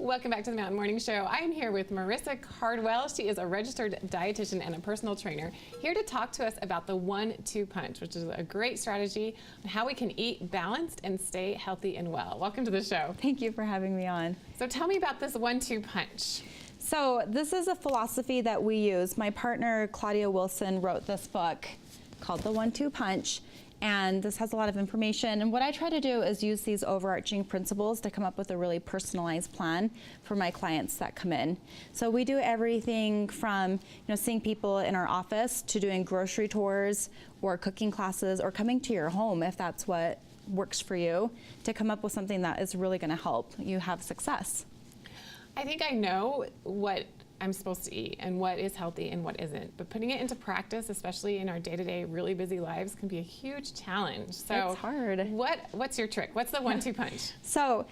Welcome back to the Mountain Morning Show. I am here with Marysa Cardwell. She is a registered dietitian and a personal trainer, here to talk to us about the 1-2 punch, which is a great strategy on how we can eat balanced and stay healthy and well. Welcome to the show. Thank you for having me on. So tell me about this 1-2 punch. So this is a philosophy that we use. My partner, Claudia Wilson, wrote this book called The 1-2 Punch. And this has a lot of information. And what I try to do is use these overarching principles to come up with a really personalized plan for my clients that come in. So we do everything from seeing people in our office to doing grocery tours or cooking classes or coming to your home if that's what works for you, to come up with something that is really going to help you have success. I think I know what I'm supposed to eat and what is healthy and what isn't, but putting it into practice, especially in our day-to-day really busy lives, can be a huge challenge. So it's hard. What's your trick? What's the 1-2 punch? So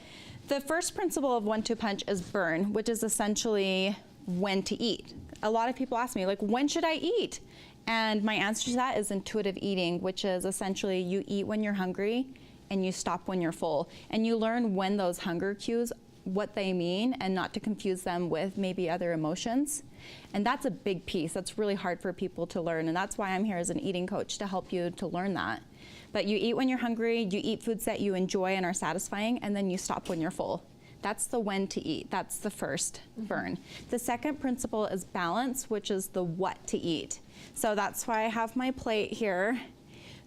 the first principle of 1-2 punch is burn, which is essentially when to eat. A lot of people ask me, like, when should I eat? And my answer to that is intuitive eating, which is essentially you eat when you're hungry and you stop when you're full. And you learn when those hunger cues, what they mean, and not to confuse them with maybe other emotions. And that's a big piece. That's really hard for people to learn, and that's why I'm here as an eating coach, to help you to learn that. But you eat when you're hungry, you eat foods that you enjoy and are satisfying, and then you stop when you're full. That's the when to eat. That's the first burn. The second principle is balance, which is the what to eat. So that's why I have my plate here.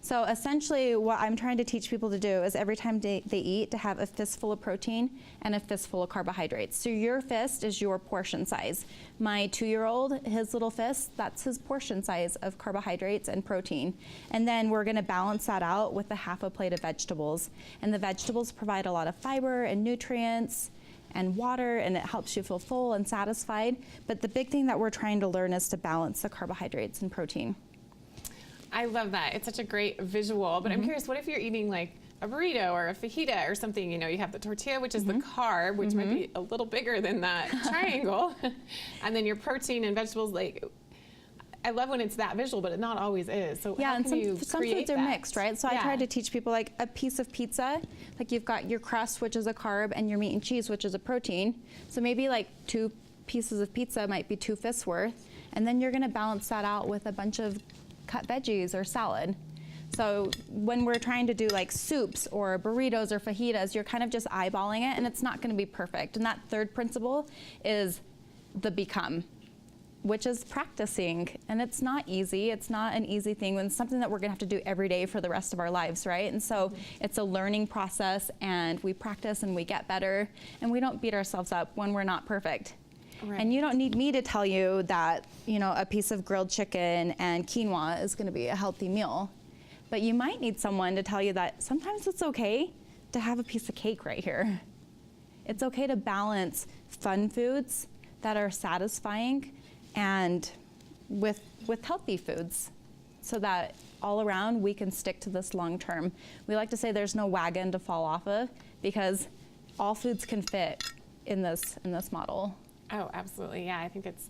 So essentially what I'm trying to teach people to do is every time they eat, to have a fistful of protein and a fistful of carbohydrates. So your fist is your portion size. My 2-year-old, his little fist, that's his portion size of carbohydrates and protein. And then we're gonna balance that out with a half a plate of vegetables. And the vegetables provide a lot of fiber and nutrients and water, and it helps you feel full and satisfied. But the big thing that we're trying to learn is to balance the carbohydrates and protein. I love that. It's such a great visual, but I'm curious, what if you're eating like a burrito or a fajita or something? You have the tortilla, which is the carb, which might be a little bigger than that triangle. And then your protein and vegetables, like, I love when it's that visual, but it not always is. So yeah, how and can you some create foods are that? mixed, right? So I try to teach people, like, a piece of pizza, like you've got your crust, which is a carb, and your meat and cheese, which is a protein. So maybe like 2 pieces of pizza might be 2 fists worth, and then you're gonna balance that out with a bunch of cut veggies or salad. So when we're trying to do like soups or burritos or fajitas, you're kind of just eyeballing it, and it's not going to be perfect. And that third principle is the become, which is practicing. And it's not easy. It's not an easy thing. It's something that we're going to have to do every day for the rest of our lives, right? And so it's a learning process, and we practice and we get better, and we don't beat ourselves up when we're not perfect. Right. And you don't need me to tell you that, a piece of grilled chicken and quinoa is going to be a healthy meal. But you might need someone to tell you that sometimes it's okay to have a piece of cake right here. It's okay to balance fun foods that are satisfying and with healthy foods, so that all around we can stick to this long term. We like to say there's no wagon to fall off of, because all foods can fit in this model. Oh, absolutely. Yeah, I think it's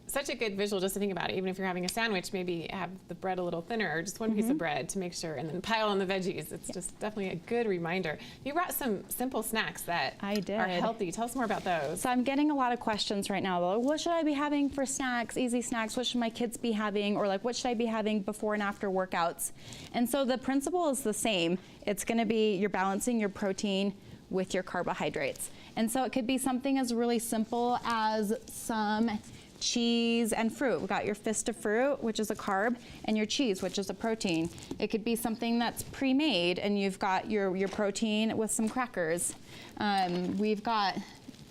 such a good visual just to think about it. Even if you're having a sandwich, maybe have the bread a little thinner, or just one piece of bread to make sure, and then pile on the veggies. It's just definitely a good reminder. You brought some simple snacks that are healthy. Tell us more about those. So I'm getting a lot of questions right now. Like, what should I be having for snacks, easy snacks? What should my kids be having? Or like, what should I be having before and after workouts? And so the principle is the same. It's going to be you're balancing your protein with your carbohydrates. And so it could be something as really simple as some cheese and fruit. We've got your fist of fruit, which is a carb, and your cheese, which is a protein. It could be something that's pre-made, and you've got your protein with some crackers. We've got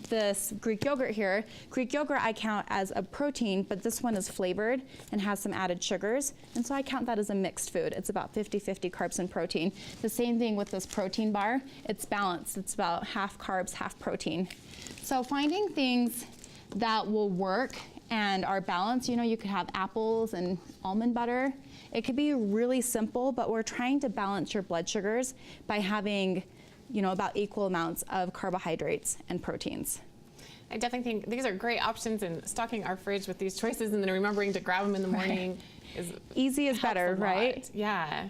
this Greek yogurt here. Greek yogurt I count as a protein, but this one is flavored and has some added sugars, and so I count that as a mixed food. It's about 50-50 carbs and protein. The same thing with this protein bar. It's balanced. It's about half carbs, half protein. So finding things that will work and are balanced, you could have apples and almond butter. It could be really simple, but we're trying to balance your blood sugars by having about equal amounts of carbohydrates and proteins. I definitely think these are great options, and stocking our fridge with these choices and then remembering to grab them in the morning is easy is better, right? Yeah.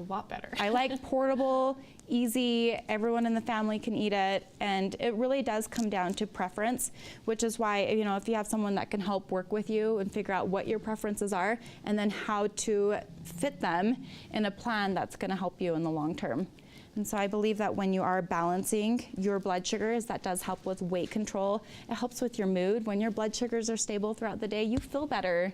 a lot better. I like portable, easy, everyone in the family can eat it, and it really does come down to preference, which is why, you know, if you have someone that can help work with you and figure out what your preferences are and then how to fit them in a plan that's going to help you in the long term. And so I believe that when you are balancing your blood sugars, that does help with weight control. It helps with your mood. When your blood sugars are stable throughout the day, you feel better,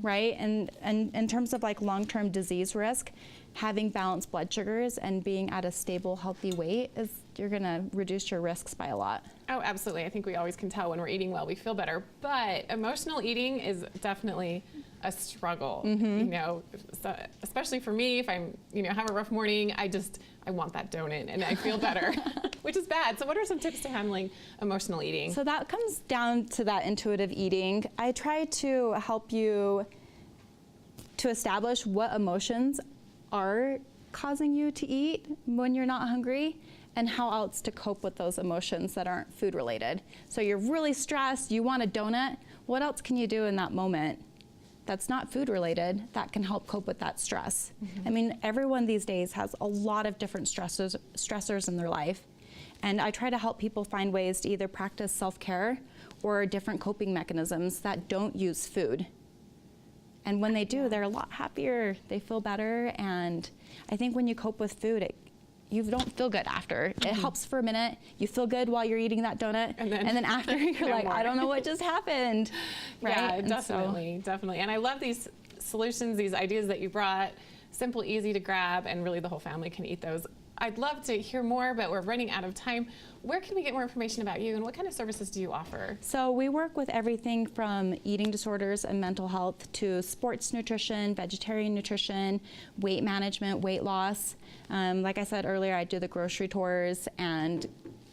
right? And in terms of like long-term disease risk, having balanced blood sugars and being at a stable, healthy weight you're gonna reduce your risks by a lot. Oh, absolutely. I think we always can tell when we're eating well, we feel better. But emotional eating is definitely a struggle, you know, so especially for me, if I'm, you know, have a rough morning, I want that donut and I feel better, which is bad. So what are some tips to handling emotional eating? So that comes down to that intuitive eating. I try to help you to establish what emotions are causing you to eat when you're not hungry and how else to cope with those emotions that aren't food related. So you're really stressed, you want a donut, what else can you do in that moment that's not food related that can help cope with that stress? I mean, everyone these days has a lot of different stressors in their life. And I try to help people find ways to either practice self-care or different coping mechanisms that don't use food. And when they do, they're a lot happier, they feel better, and I think when you cope with food, you don't feel good after. It helps for a minute, you feel good while you're eating that donut, and then after you're like, I don't know what just happened, right? Yeah, And definitely, definitely. And I love these solutions, these ideas that you brought, simple, easy to grab, and really the whole family can eat those. I'd love to hear more, but we're running out of time. Where can we get more information about you, and what kind of services do you offer? So we work with everything from eating disorders and mental health to sports nutrition, vegetarian nutrition, weight management, weight loss. Like I said earlier, I do the grocery tours and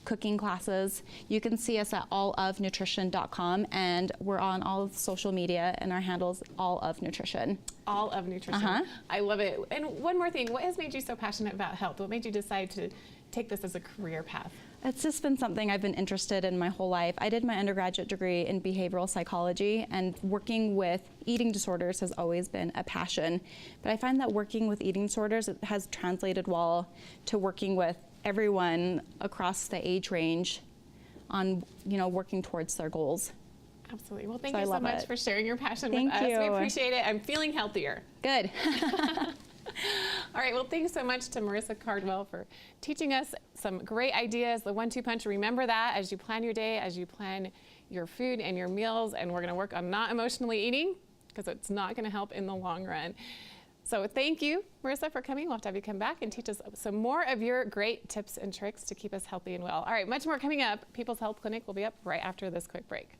cooking classes. You can see us at allofnutrition.com, and we're on all of social media, and our handle's All of Nutrition. All of Nutrition. I love it. And one more thing, what has made you so passionate about health? What made you decide to take this as a career path? It's just been something I've been interested in my whole life. I did my undergraduate degree in behavioral psychology, and working with eating disorders has always been a passion. But I find that working with eating disorders has translated well to working with everyone across the age range on, you know, working towards their goals. Absolutely. Well, thank you so much for sharing your passion with us. Thank you. We appreciate it. I'm feeling healthier. Good. All right, well, thanks so much to Marysa Cardwell for teaching us some great ideas, the 1-2 punch. Remember that as you plan your day, as you plan your food and your meals, and we're going to work on not emotionally eating because it's not going to help in the long run. So thank you, Marysa, for coming. We'll have to have you come back and teach us some more of your great tips and tricks to keep us healthy and well. All right, much more coming up. People's Health Clinic will be up right after this quick break.